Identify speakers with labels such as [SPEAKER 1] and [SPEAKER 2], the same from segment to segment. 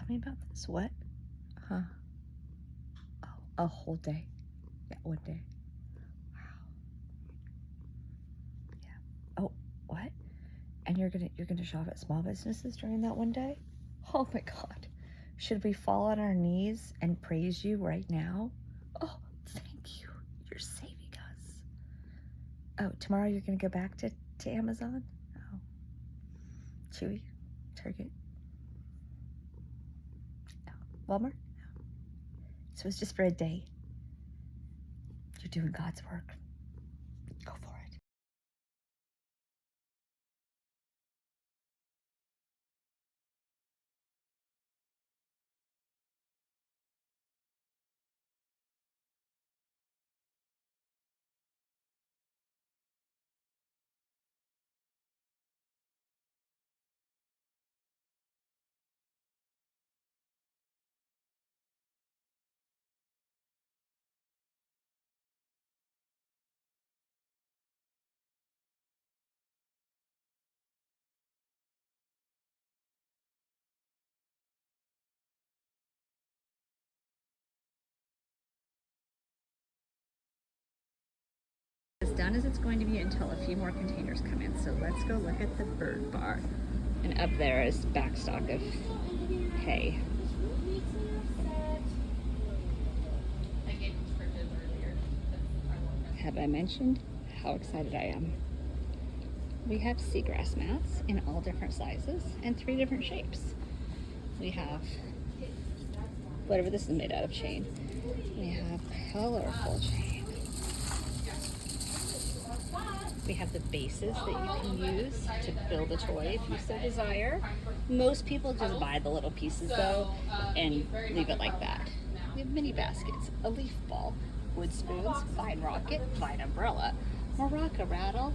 [SPEAKER 1] me about this. What? Huh? Oh, a whole day. Yeah, one day. Wow. Yeah. Oh, what? And you're gonna shop at small businesses during that one day? Oh my God. Should we fall on our knees and praise you right now? Oh, thank you. You're saving us. Oh, tomorrow you're gonna go back to Amazon? Oh. Chewy? Target? No. Walmart? No. So it's just for a day. You're doing God's work. Go for it. As done as it's going to be until a few more containers come in. So let's go look at the bird bar. And up there is backstock of hay. Have I mentioned how excited I am? We have seagrass mats in all different sizes and 3 different shapes. We have whatever this is made out of chain. We have colorful chain. We have the bases that you can use to build a toy if you so desire. Most people just buy the little pieces though and leave it like that. We have mini baskets, a leaf ball, wood spoons, vine rocket, vine umbrella, maraca rattle,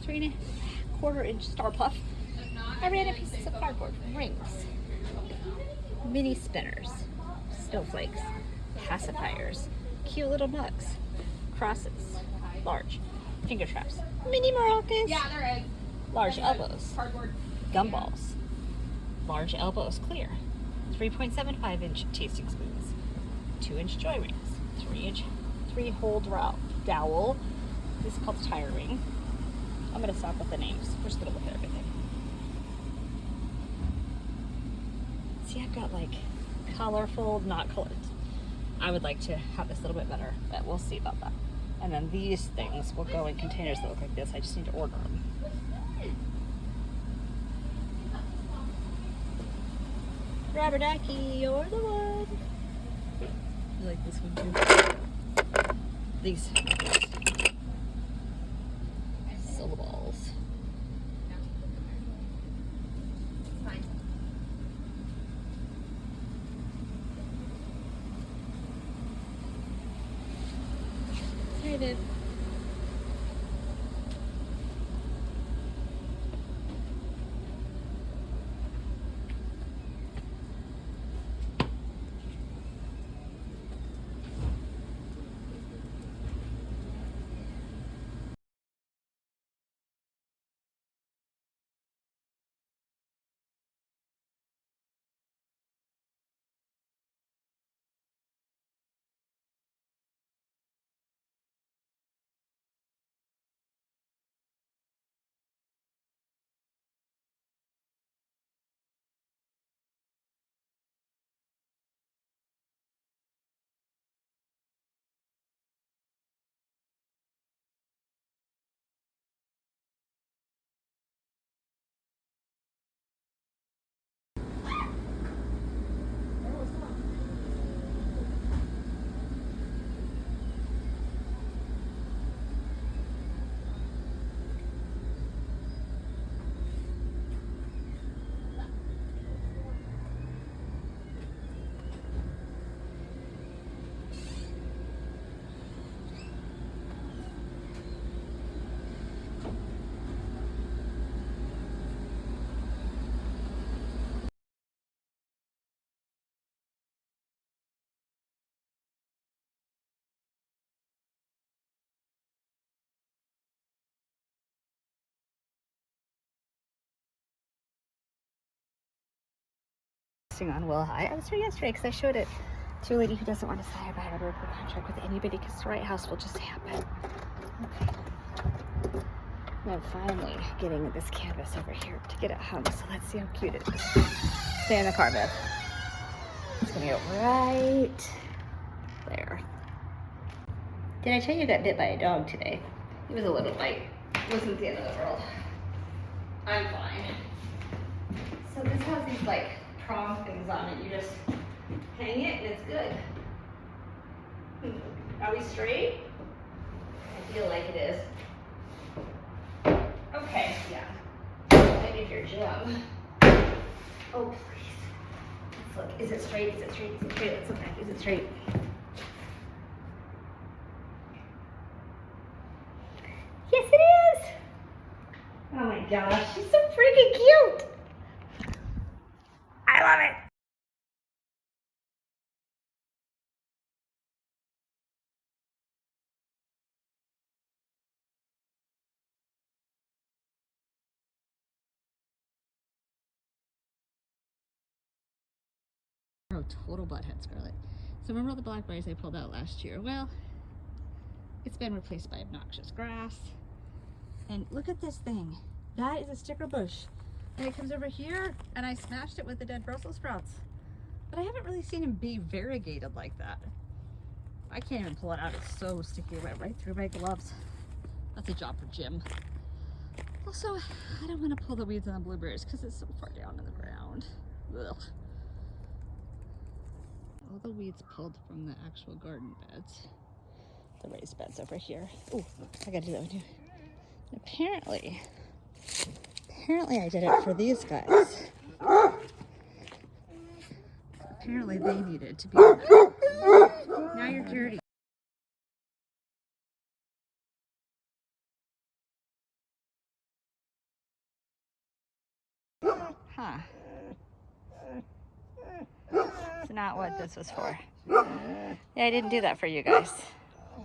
[SPEAKER 1] 3¼ inch star puff. I ran pieces of cardboard, rings, mini spinners, snowflakes, pacifiers, cute little mugs, crosses, large finger traps, mini maracas, large elbows, gumballs, large elbows clear, 3.75-inch tasting spoons, 2-inch joy rings, 3-hole dowel. This is called the tire ring. I'm gonna stop with the names. We're just gonna look at everything. See, I've got like colorful, not colored. I would like to have this a little bit better, but we'll see about that. And then these things will go in containers that look like this. I just need to order them. Rubber ducky, you're the one. You like this one too? These syllables. Hey, babe. posting on Will I was here yesterday because I showed it to a lady who doesn't want to sign a bilateral contract with anybody because the right house will just happen. Okay. I'm finally getting this canvas over here to get it hung. So let's see how cute it is. Stay in the car, Viv. It's gonna go right there. Did I tell you I got bit by a dog today? It was a little bite. It wasn't the end of the world. I'm fine. So this has these like prong things on it. You just hang it and it's good. Are we straight? I feel like it is. Okay, yeah. I need your gem. Oh, please. Let's look. Is it straight? Is it straight? Is it straight? Let's look back. Is it straight? Yes, it is. Oh my gosh, she's so freaking cute. I love it. Oh, total butthead, Scarlett. So remember all the blackberries I pulled out last year? Well, it's been replaced by obnoxious grass. And look at this thing. That is a sticker bush. And it comes over here, and I smashed it with the dead Brussels sprouts. But I haven't really seen him be variegated like that. I can't even pull it out. It's so sticky. It went right through my gloves. That's a job for Jim. Also, I don't want to pull the weeds on the blueberries because it's so far down in the ground. Ugh. All the weeds pulled from the actual garden beds. The raised beds over here. Oh, I gotta do that one too. Apparently I did it for these guys. Apparently they needed to be in there. Now you're dirty. Huh. It's not what this was for. Yeah, I didn't do that for you guys.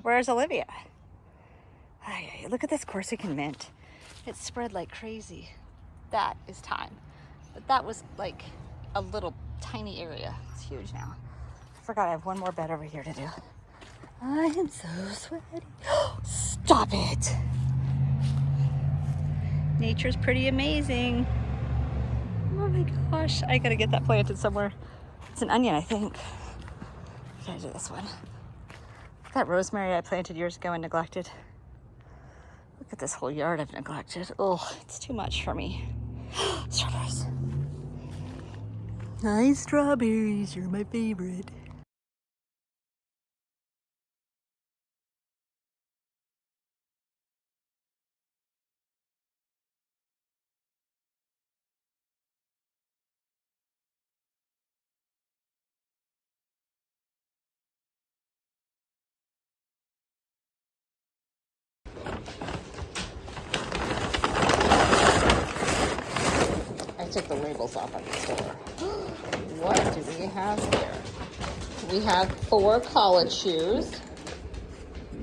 [SPEAKER 1] Where's Olivia? Ay, look at this Corsican mint. It's spread like crazy. That is time. But that was like a little tiny area. It's huge now. I forgot I have one more bed over here to do. I am so sweaty. Stop it. Nature's pretty amazing. Oh my gosh. I gotta get that planted somewhere. It's an onion, I think. I gotta do this one. That rosemary I planted years ago and neglected. Look at this whole yard I've neglected. Oh, it's too much for me. Strawberries. Nice strawberries, you're my favorite. I took the labels off on the store. What do we have here? We have 4 college shoes.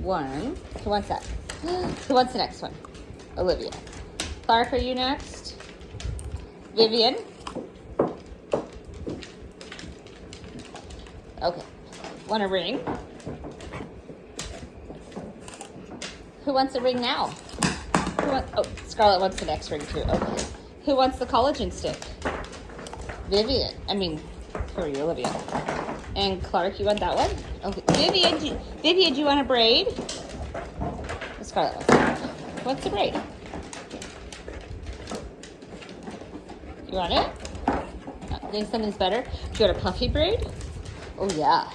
[SPEAKER 1] 1. Who wants that? Who wants the next one? Olivia. Clark, are you next? Vivian? Okay. Want a ring? Who wants a ring now? Oh, Scarlett wants the next ring too. Okay. Who wants the collagen stick? Vivian. For you, Olivia. And Clark, you want that one? Okay. Vivian, do you want a braid? Scarlett wants it. What's the braid? You want it? Think something's better? Do you want a puffy braid? Oh yeah.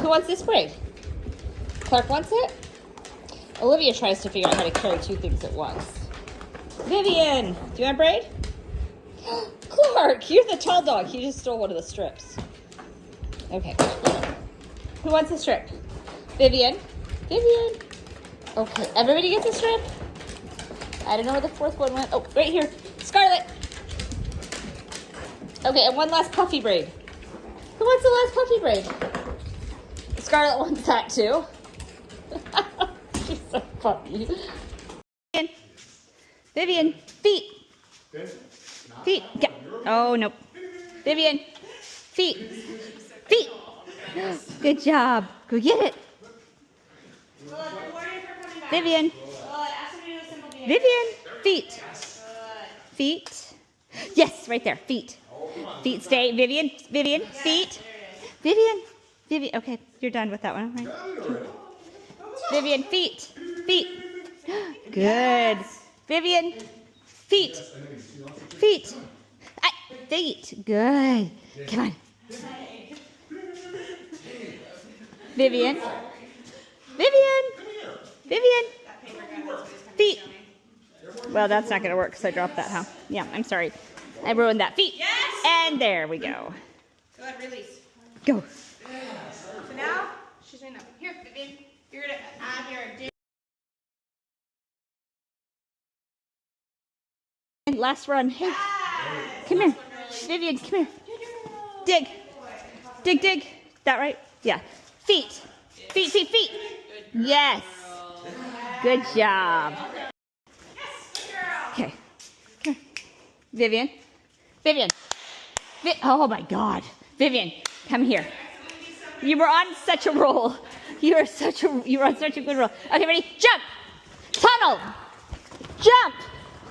[SPEAKER 1] Who wants this braid? Clark wants it? Olivia tries to figure out how to carry 2 things at once. Vivian, do you want a braid? Clark, you're the tall dog. He just stole one of the strips. Okay. Who wants a strip? Vivian? Vivian. Okay, everybody gets a strip? I don't know where the 4th one went. Oh, right here. Scarlett. Okay, and one last puffy braid. Who wants the last puffy braid? Scarlett wants that too. She's so funny. Vivian, feet. Feet. Yeah. Oh, nope. Vivian. Feet. Feet. Good job. Go get it. Vivian. Vivian. Feet. Feet. Yes, right there. Feet. Feet stay. Vivian. Vivian. Feet. Vivian. Vivian. Okay, you're done with that one. Right? Vivian. Feet. Feet. Good. Vivian. Feet. Feet. Feet. Good. Come on. Vivian. Vivian. Vivian. Feet. Well, that's not going to work because I dropped that, huh? Yeah, I'm sorry. I ruined that. Feet.
[SPEAKER 2] Yes.
[SPEAKER 1] And there we go.
[SPEAKER 2] Go ahead, release.
[SPEAKER 1] Go.
[SPEAKER 2] So now, she's doing that. Here, Vivian. You're going to add your dig.
[SPEAKER 1] And last run. Hey, come here. Vivian, come here. Dig. Dig, dig. That right? Yeah. Feet. Feet, feet, feet. Yes. Good job. Okay. Come here. Vivian. Vivian. Oh my God. Vivian, come here. You were on such a roll. You were on such a good roll. Okay, ready? Jump. Tunnel. Jump.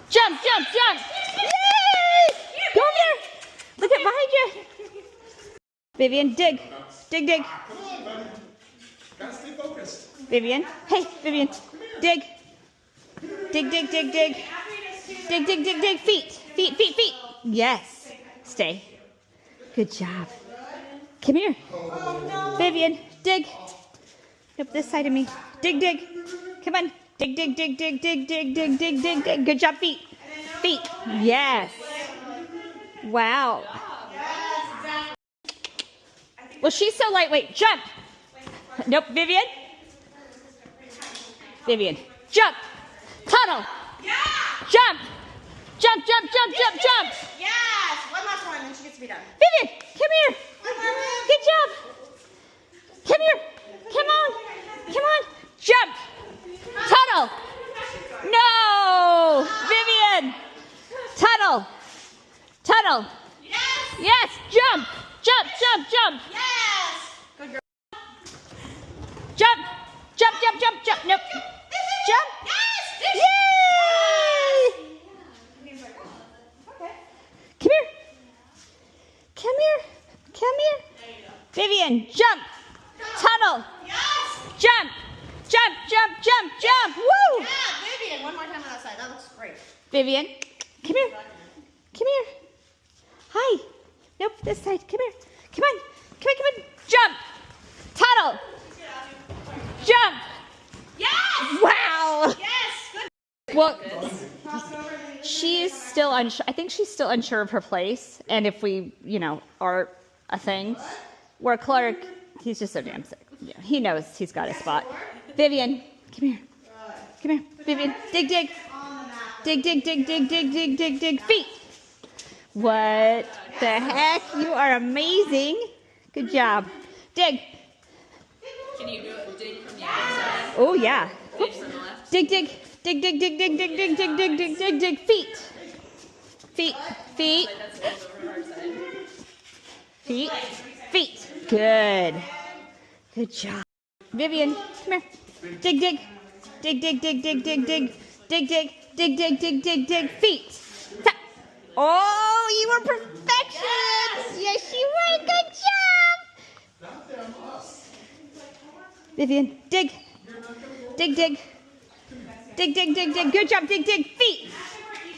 [SPEAKER 1] Jump, jump, jump. Yay! Go over there. Look at behind you. Vivian, dig. Dig, dig.
[SPEAKER 3] Come on, buddy. Gotta stay focused.
[SPEAKER 1] Vivian. Hey, Vivian. Dig. Dig, dig, dig, dig. Dig, dig, dig, dig. Feet. Feet, feet, feet. Yes. Stay. Good job. Come here. Vivian, dig. Up this side of me. Dig, dig. Come on. Dig, dig, dig, dig, dig, dig, dig, dig, dig, dig. Good job, feet. Feet. Yes. Wow. Well, she's so lightweight. Jump. Nope, Vivian. Vivian. Jump. Tunnel. Jump. Jump, jump, jump, jump, jump.
[SPEAKER 2] Yes. One last one, and she gets to be done.
[SPEAKER 1] Vivian, come here. Good job. Come here. Come on. Come on. Jump. Tunnel. No. Vivian. Tunnel. Tunnel.
[SPEAKER 2] Yes.
[SPEAKER 1] Yes. Jump. Jump, jump, jump.
[SPEAKER 2] Yes. Good girl.
[SPEAKER 1] Jump. Jump, jump, jump, jump. Nope. Jump.
[SPEAKER 2] Yes.
[SPEAKER 1] Yay.
[SPEAKER 2] Okay.
[SPEAKER 1] Come here. Come here. Come here. Vivian, jump. Tunnel.
[SPEAKER 2] Yes.
[SPEAKER 1] Jump. Jump, jump, jump, jump. Woo.
[SPEAKER 2] Yeah, Vivian. One more time on that side. That looks great.
[SPEAKER 1] Vivian, come here. Come here. Hi. Nope, this side. Come here. Come on. Come on, come on. Jump. Tunnel. Jump.
[SPEAKER 2] Yes.
[SPEAKER 1] Wow.
[SPEAKER 2] Yes. Good.
[SPEAKER 1] Well, she's still unsure. I think she's still unsure of her place. And if we, are a thing. Where Clark, he's just so damn sick. Yeah, he knows he's got a spot. Vivian, come here. Come here. Vivian, dig, dig. Dig, dig, dig, dig, dig, dig, dig, dig. Feet. What the heck? You are amazing. Good job. Dig.
[SPEAKER 4] Can you do a dig from the outside?
[SPEAKER 1] Oh, yeah.
[SPEAKER 4] Dig from the left?
[SPEAKER 1] Dig, dig. Dig, dig, dig, dig, dig, dig, dig, dig, dig, dig, dig. Feet. Feet. Feet.
[SPEAKER 4] Like that's over our side.
[SPEAKER 1] Feet. Feet. Good. Good job. Vivian, come here. Dig, dig. Dig, dig, dig, dig, dig, dig. Dig, dig. Dig, dig, dig, dig, dig. Feet. Tap. Oh, you were perfection. Yes, you were. Good job. Vivian, dig. Dig, dig. Dig, dig, dig, dig. Good job. Dig, dig. Feet.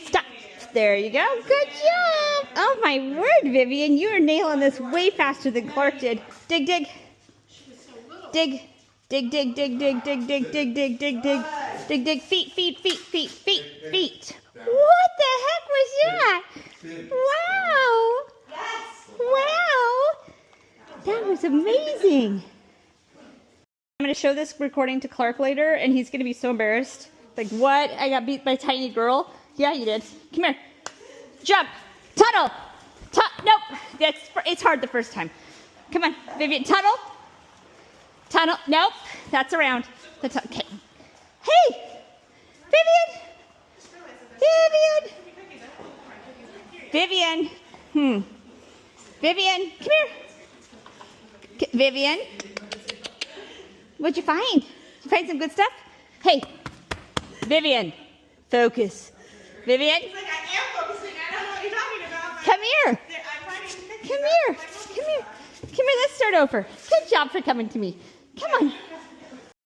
[SPEAKER 1] Stop. There you go. Good job. Oh, my word, Vivian. You are nailing this way faster than Clark did. Dig, dig. Dig. Dig, dig, dig, dig, dig, dig, dig, dig, dig, dig. Dig, dig. Feet, feet, feet, feet, feet, feet. What the heck was that? Wow. Wow. That was amazing. I'm going to show this recording to Clark later, and he's going to be so embarrassed. Like, what? I got beat by a tiny girl? Yeah, you did. Come here. Jump. Tunnel. Nope. It's hard the first time. Come on, Vivian. Tunnel. Tunnel. Nope. That's around. Okay. Hey! Vivian! Vivian! Vivian! Vivian, come here. Vivian, what'd you find? Did you find some good stuff? Hey, Vivian, focus. Vivian,
[SPEAKER 2] He's like, I am focusing. I don't know what you're talking about. But
[SPEAKER 1] come here.
[SPEAKER 2] I'm finding pictures
[SPEAKER 1] Come
[SPEAKER 2] of
[SPEAKER 1] here.
[SPEAKER 2] my focus
[SPEAKER 1] Come here.
[SPEAKER 2] on.
[SPEAKER 1] Come here, let's start over. Good job for coming to me. Come on.